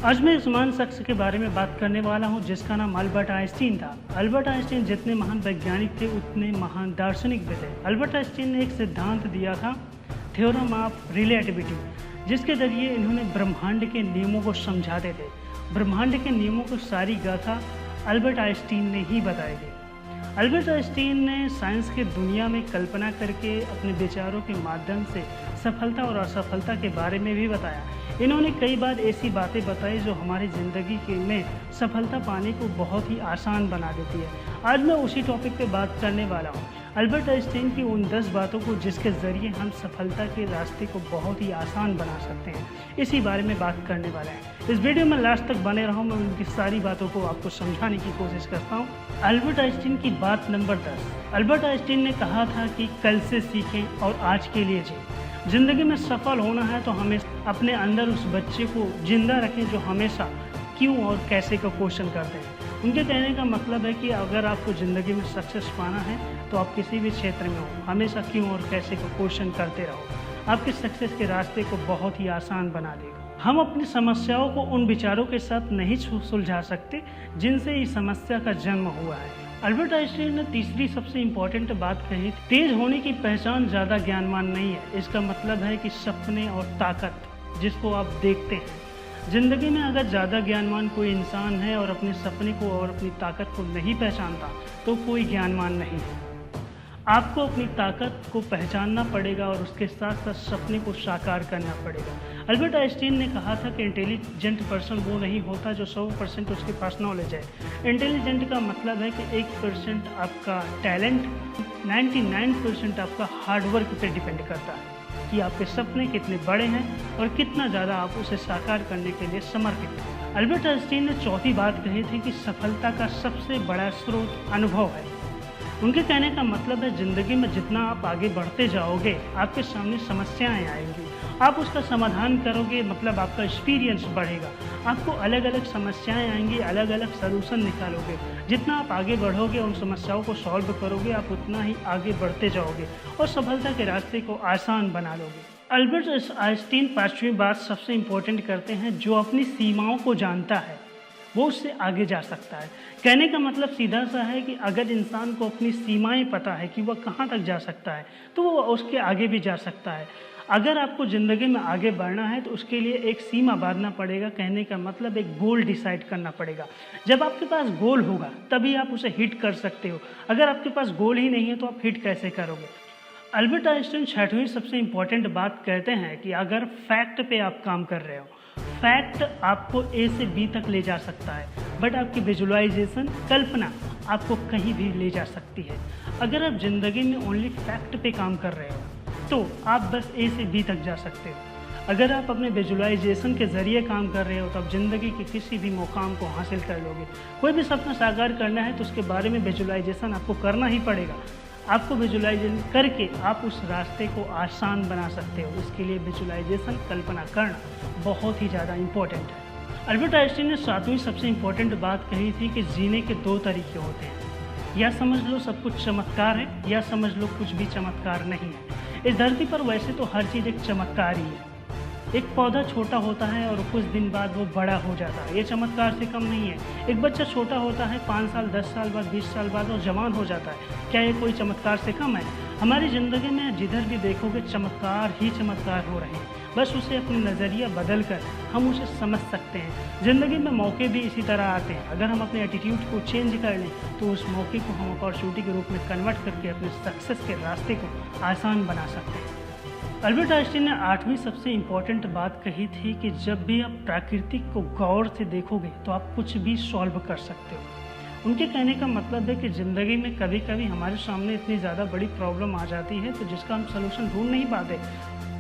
आज मैं इस महान शख्स के बारे में बात करने वाला हूं जिसका नाम अल्बर्ट आइंस्टीन था। अल्बर्ट आइंस्टीन जितने महान वैज्ञानिक थे उतने महान दार्शनिक भी थे। अल्बर्ट आइंस्टीन ने एक सिद्धांत दिया था, थ्योरम ऑफ रिलेटिविटी, जिसके जरिए इन्होंने ब्रह्मांड के नियमों को समझाते थे। ब्रह्मांड के नियमों की सारी गाथा अल्बर्ट आइंस्टीन ने ही बताई थी। अल्बर्ट आइंस्टीन ने साइंस की दुनिया में कल्पना करके अपने विचारों के माध्यम से सफलता और असफलता के बारे में भी बताया। इन्होंने कई बार ऐसी बातें बताई जो हमारी ज़िंदगी के में सफलता पाने को बहुत ही आसान बना देती है। आज मैं उसी टॉपिक पे बात करने वाला हूँ, अल्बर्ट आइंस्टीन की उन 10 बातों को जिसके ज़रिए हम सफलता के रास्ते को बहुत ही आसान बना सकते हैं। इसी बारे में बात करने वाला है। इस वीडियो में लास्ट तक बने रहो, मैं उनकी सारी बातों को आपको समझाने की कोशिश करता हूँ। अल्बर्ट आइंस्टीन की बात नंबर 10। अल्बर्ट आइंस्टीन ने कहा था कि कल से सीखें और आज के लिए जिएं। ज़िंदगी में सफल होना है तो हमें अपने अंदर उस बच्चे को जिंदा रखें जो हमेशा क्यों और कैसे का क्वेश्चन करते हैं। उनके कहने का मतलब है कि अगर आपको ज़िंदगी में सक्सेस पाना है तो आप किसी भी क्षेत्र में हो, हमेशा क्यों और कैसे का क्वेश्चन करते रहो। आपके सक्सेस के रास्ते को बहुत ही आसान बना देगा। हम अपनी समस्याओं को उन विचारों के साथ नहीं सुलझा सकते जिनसे इस समस्या का जन्म हुआ है। अल्बर्ट आइंस्टीन ने तीसरी सबसे इम्पोर्टेंट बात कही, तेज होने की पहचान ज़्यादा ज्ञानवान नहीं है। इसका मतलब है कि सपने और ताकत जिसको आप देखते हैं, ज़िंदगी में अगर ज़्यादा ज्ञानवान कोई इंसान है और अपने सपने को और अपनी ताकत को नहीं पहचानता तो कोई ज्ञानवान नहीं है। आपको अपनी ताकत को पहचानना पड़ेगा और उसके साथ साथ सपने को साकार करना पड़ेगा। अल्बर्ट आइंस्टीन ने कहा था कि इंटेलिजेंट पर्सन वो नहीं होता जो 100% उसके पास नॉलेज है। इंटेलिजेंट का मतलब है कि 1% आपका टैलेंट, 99% आपका हार्डवर्क पे डिपेंड करता है कि आपके सपने कितने बड़े हैं और कितना ज़्यादा आप उसे साकार करने के लिए समर्पित हैं। अल्बर्ट आइंस्टीन ने चौथी बात कही थी कि सफलता का सबसे बड़ा स्रोत अनुभव है। उनके कहने का मतलब है ज़िंदगी में जितना आप आगे बढ़ते जाओगे आपके सामने समस्याएं आएंगी, आप उसका समाधान करोगे, मतलब आपका एक्सपीरियंस बढ़ेगा। आपको अलग अलग समस्याएं आएंगी, अलग अलग सलूशन निकालोगे। जितना आप आगे बढ़ोगे, उन समस्याओं को सॉल्व करोगे, आप उतना ही आगे बढ़ते जाओगे और सफलता के रास्ते को आसान बना लोगे। अल्बर्ट आइंस्टीन पांचवी बात सबसे इम्पोर्टेंट करते हैं, जो अपनी सीमाओं को जानता है वो उससे आगे जा सकता है। कहने का मतलब सीधा सा है कि अगर इंसान को अपनी सीमाएं पता है कि वह कहाँ तक जा सकता है तो वो उसके आगे भी जा सकता है। अगर आपको ज़िंदगी में आगे बढ़ना है तो उसके लिए एक सीमा बांधना पड़ेगा। कहने का मतलब एक गोल डिसाइड करना पड़ेगा। जब आपके पास गोल होगा तभी आप उसे हिट कर सकते हो। अगर आपके पास गोल ही नहीं है तो आप हिट कैसे करोगे। अल्बर्ट आइंस्टीन छठवीं सबसे इम्पोर्टेंट बात कहते हैं कि अगर फैक्ट पे आप काम कर रहे हो, फैक्ट आपको ए से बी तक ले जा सकता है, बट आपकी विजुअलाइजेशन, कल्पना आपको कहीं भी ले जा सकती है। अगर आप ज़िंदगी में ओनली फैक्ट पे काम कर रहे हो तो आप बस ए से बी तक जा सकते हो। अगर आप अपने विजुअलाइजेशन के ज़रिए काम कर रहे हो तो आप ज़िंदगी के किसी भी मुकाम को हासिल कर लोगे। कोई भी सपना साकार करना है तो उसके बारे में विजुअलाइजेशन आपको करना ही पड़ेगा। आपको विजुअलाइजेशन करके आप उस रास्ते को आसान बना सकते हो। इसके लिए विजुअलाइजेशन, कल्पना करना बहुत ही ज़्यादा इम्पोर्टेंट है। अल्बर्ट आइंस्टीन ने सातवीं सबसे इम्पोर्टेंट बात कही थी कि जीने के 2 तरीके होते हैं, या समझ लो सब कुछ चमत्कार है या समझ लो कुछ भी चमत्कार नहीं है। इस धरती पर वैसे तो हर चीज़ एक चमत्कार ही है। एक पौधा छोटा होता है और कुछ दिन बाद वो बड़ा हो जाता है, ये चमत्कार से कम नहीं है। एक बच्चा छोटा होता है, 5 साल 10 साल बाद 20 साल बाद वो जवान हो जाता है, क्या ये कोई चमत्कार से कम है। हमारी ज़िंदगी में जिधर भी देखोगे चमत्कार ही चमत्कार हो रहे हैं, बस उसे अपनी नज़रिया बदल कर हम उसे समझ सकते हैं। ज़िंदगी में मौके भी इसी तरह आते हैं, अगर हम अपने एटीट्यूड को चेंज कर लें तो उस मौके को हम अपॉर्चुनिटी के रूप में कन्वर्ट करके अपने सक्सेस के रास्ते को आसान बना सकते हैं। अल्बर्ट आइंस्टीन ने 8वीं सबसे इम्पोर्टेंट बात कही थी कि जब भी आप प्राकृतिक को गौर से देखोगे तो आप कुछ भी सॉल्व कर सकते हो। उनके कहने का मतलब है कि ज़िंदगी में कभी कभी हमारे सामने इतनी ज़्यादा बड़ी प्रॉब्लम आ जाती है तो जिसका हम सलूशन ढूंढ नहीं पाते,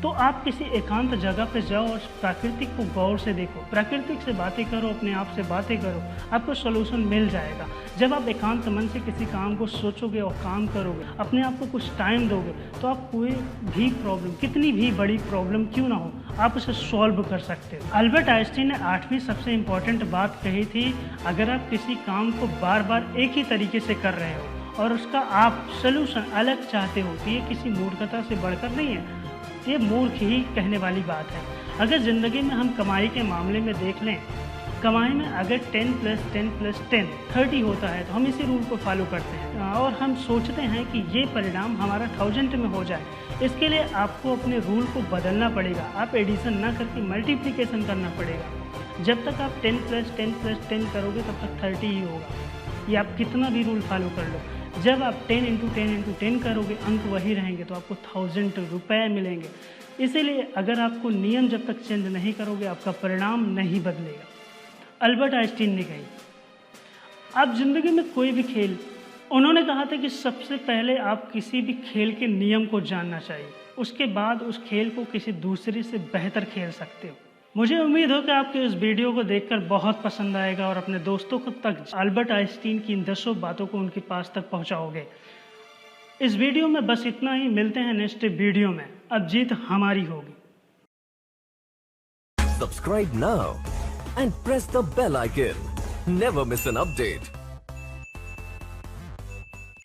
तो आप किसी एकांत जगह पे जाओ और प्राकृतिक को गौर से देखो, प्राकृतिक से बातें करो, अपने आप से बातें करो, आपको सलूशन मिल जाएगा। जब आप एकांत मन से किसी काम को सोचोगे और काम करोगे, अपने आप को कुछ टाइम दोगे, तो आप कोई भी प्रॉब्लम, कितनी भी बड़ी प्रॉब्लम क्यों ना हो, आप उसे सॉल्व कर सकते हो। अल्बर्ट आइंस्टीन ने 8वीं सबसे इम्पोर्टेंट बात कही थी, अगर आप किसी काम को बार बार एक ही तरीके से कर रहे हो और उसका आप सलूशन अलग चाहते हो तो ये किसी मूर्खता से बढ़कर नहीं है, ये मूर्ख ही कहने वाली बात है। अगर ज़िंदगी में हम कमाई के मामले में देख लें कमाई में अगर 10 + 10 + 10 30 होता है तो हम इसी रूल को फॉलो करते हैं और हम सोचते हैं कि ये परिणाम हमारा 1000 में हो जाए। इसके लिए आपको अपने रूल को बदलना पड़ेगा। आप एडिशन ना करके मल्टीप्लिकेशन करना पड़ेगा। जब तक आप 10 + 10 + 10 करोगे तब तक 30 ही होगा। ये आप कितना भी रूल फॉलो कर लो, जब आप 10 × 10 × 10 करोगे अंक वही रहेंगे तो आपको 1000 रुपये मिलेंगे। इसीलिए अगर आपको नियम जब तक चेंज नहीं करोगे आपका परिणाम नहीं बदलेगा। अल्बर्ट आइंस्टीन ने कही, आप ज़िंदगी में कोई भी खेल, उन्होंने कहा था कि सबसे पहले आप किसी भी खेल के नियम को जानना चाहिए, उसके बाद उस खेल को किसी दूसरे से बेहतर खेल सकते हो। मुझे उम्मीद हो कि आपको इस वीडियो को देखकर बहुत पसंद आएगा और अपने दोस्तों को तक अल्बर्ट आइंस्टीन की इन 10 बातों को उनके पास तक पहुंचाओगे। इस वीडियो में बस इतना ही। मिलते हैं नेक्स्ट वीडियो में। अब जीत हमारी होगी। Subscribe now and press the bell icon. Never miss an update.